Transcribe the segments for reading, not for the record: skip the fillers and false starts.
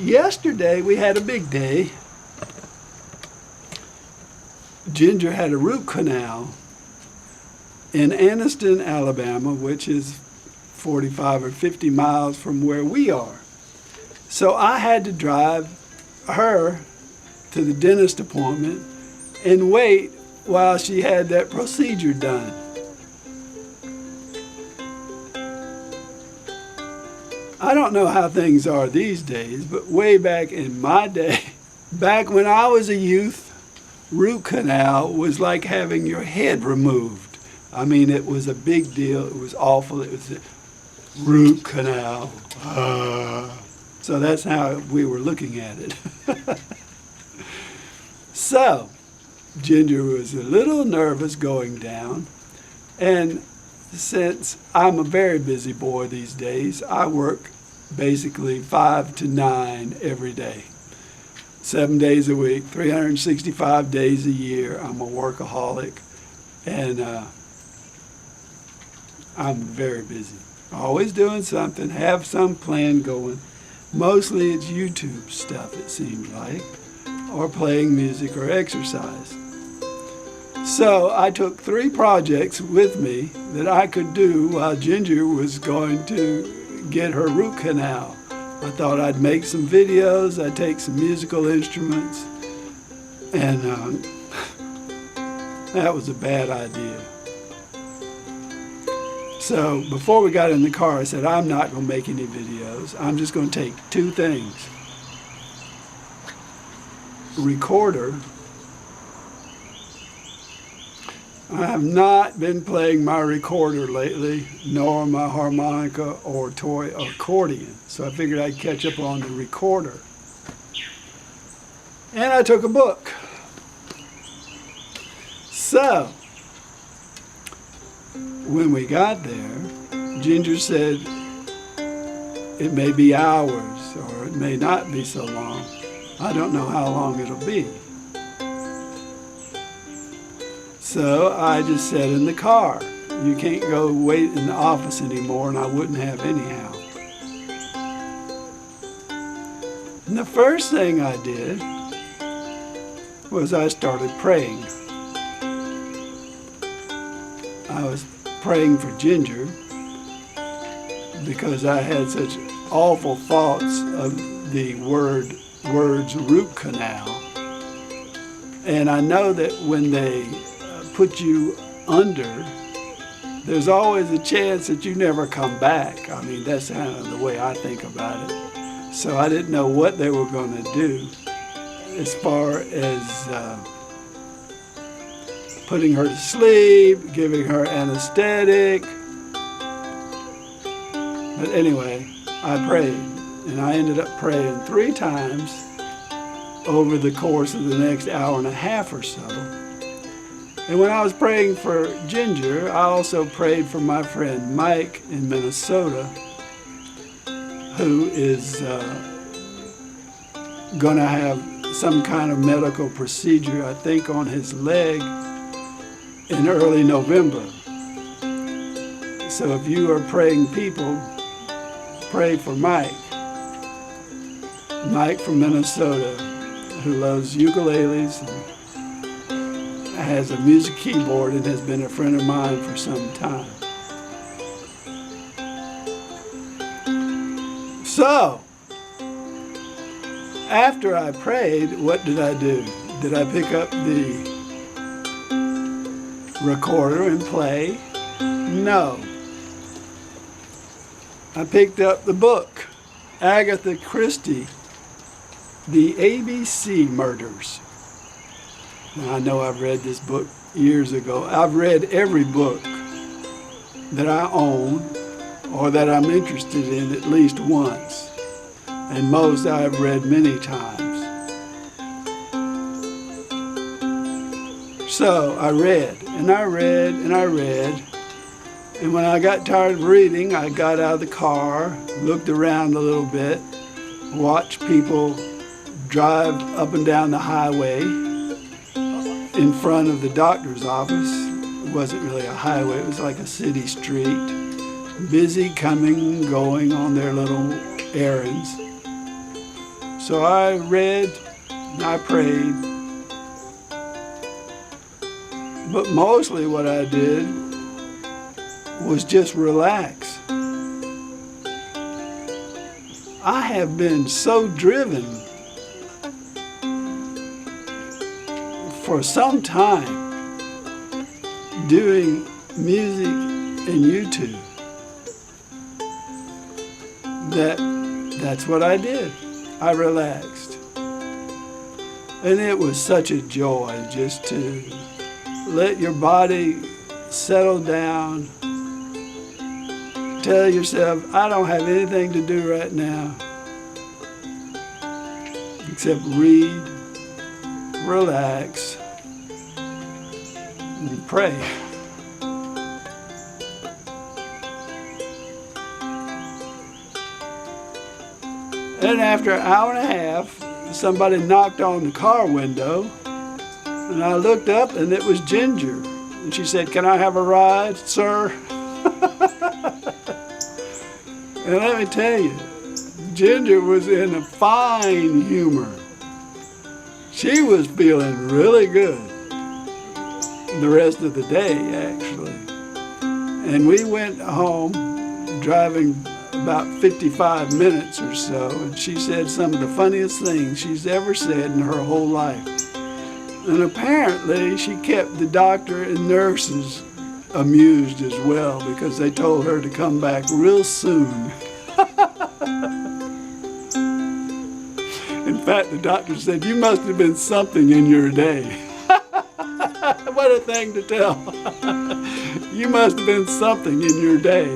yesterday we had a big day. Ginger had a root canal in Anniston, Alabama, which is 45 or 50 miles from where we are. So I had to drive her to the dentist appointment and wait while she had that procedure done. I don't know how things are these days, but way back in my day, back when I was a youth, root canal was like having your head removed. I mean, it was a big deal. It was awful. It was a root canal. So that's how we were looking at it. So, Ginger was a little nervous going down, and since I'm a very busy boy these days, I work basically 5 to 9 every day. 7 days a week, 365 days a year. I'm a workaholic, and I'm very busy. Always doing something, have some plan going. Mostly it's YouTube stuff, it seems like, or playing music or exercise. So I took 3 projects with me that I could do while Ginger was going to get her root canal. I thought I'd make some videos, I'd take some musical instruments, and that was a bad idea. So before we got in the car, I said, I'm not going to make any videos. I'm just going to take 2 things. Recorder. I have not been playing my recorder lately, nor my harmonica or toy accordion. So I figured I'd catch up on the recorder. And I took a book. So, when we got there, Ginger said it may be hours or it may not be so long. I don't know how long it'll be. So I just sat in the car. You can't go wait in the office anymore, and I wouldn't have anyhow. And the first thing I did was I started praying. I was praying for Ginger because I had such awful thoughts of the words root canal. And I know that when they put you under, there's always a chance that you never come back. I mean, that's kind of the way I think about it. So I didn't know what they were going to do as far as putting her to sleep, giving her anesthetic. But anyway, I prayed, and I ended up praying 3 times over the course of the next hour and a half or so. And when I was praying for Ginger, I also prayed for my friend Mike in Minnesota, who is going to have some kind of medical procedure, I think, on his leg in early November. So if you are praying people, pray for Mike. Mike from Minnesota, who loves ukuleles and has a music keyboard and has been a friend of mine for some time. So, after I prayed, what did I do? Did I pick up the recorder and play? No. I picked up the book, Agatha Christie, The ABC Murders. Now, I know I've read this book years ago. I've read every book that I own or that I'm interested in at least once. And most I've read many times. So I read, and I read, and I read. And when I got tired of reading, I got out of the car, looked around a little bit, watched people drive up and down the highway in front of the doctor's office. It wasn't really a highway, it was like a city street. Busy coming and going on their little errands. So I read and I prayed. But mostly what I did was just relax. I have been so driven for some time doing music and YouTube that's what I did. I relaxed. And it was such a joy just to let your body settle down. Tell yourself, I don't have anything to do right now except read, relax, and pray. And after an hour and a half, somebody knocked on the car window, and I looked up and it was Ginger. And she said, "Can I have a ride, sir?" And let me tell you, Ginger was in a fine humor. She was feeling really good the rest of the day, actually. And we went home driving about 55 minutes or so, and she said some of the funniest things she's ever said in her whole life. And apparently she kept the doctor and nurses amused as well, because they told her to come back real soon. In fact, the doctor said, "You must have been something in your day." What a thing to tell. You must have been something in your day.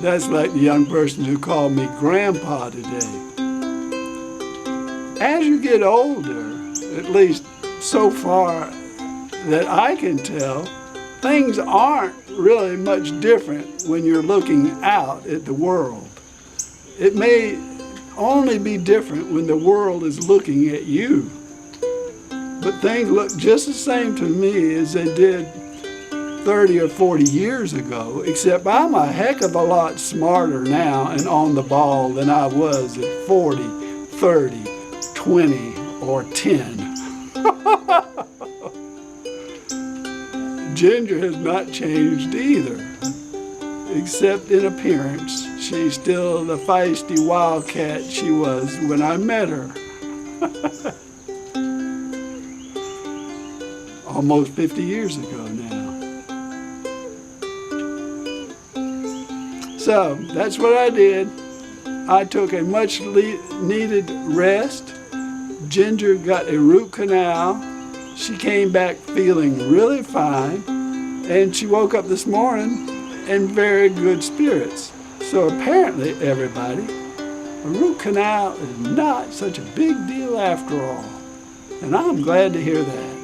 That's like the young person who called me grandpa today. As you get older, at least so far that I can tell, things aren't really much different when you're looking out at the world. It may only be different when the world is looking at you. But things look just the same to me as they did 30 or 40 years ago, except I'm a heck of a lot smarter now and on the ball than I was at 40, 30, 20, or 10. Ginger has not changed either, except in appearance. She's still the feisty wildcat she was when I met her. Almost 50 years ago now. So that's what I did. I took a much needed rest. Ginger got a root canal. She came back feeling really fine, and she woke up this morning in very good spirits. So apparently, everybody, a root canal is not such a big deal after all. And I'm glad to hear that.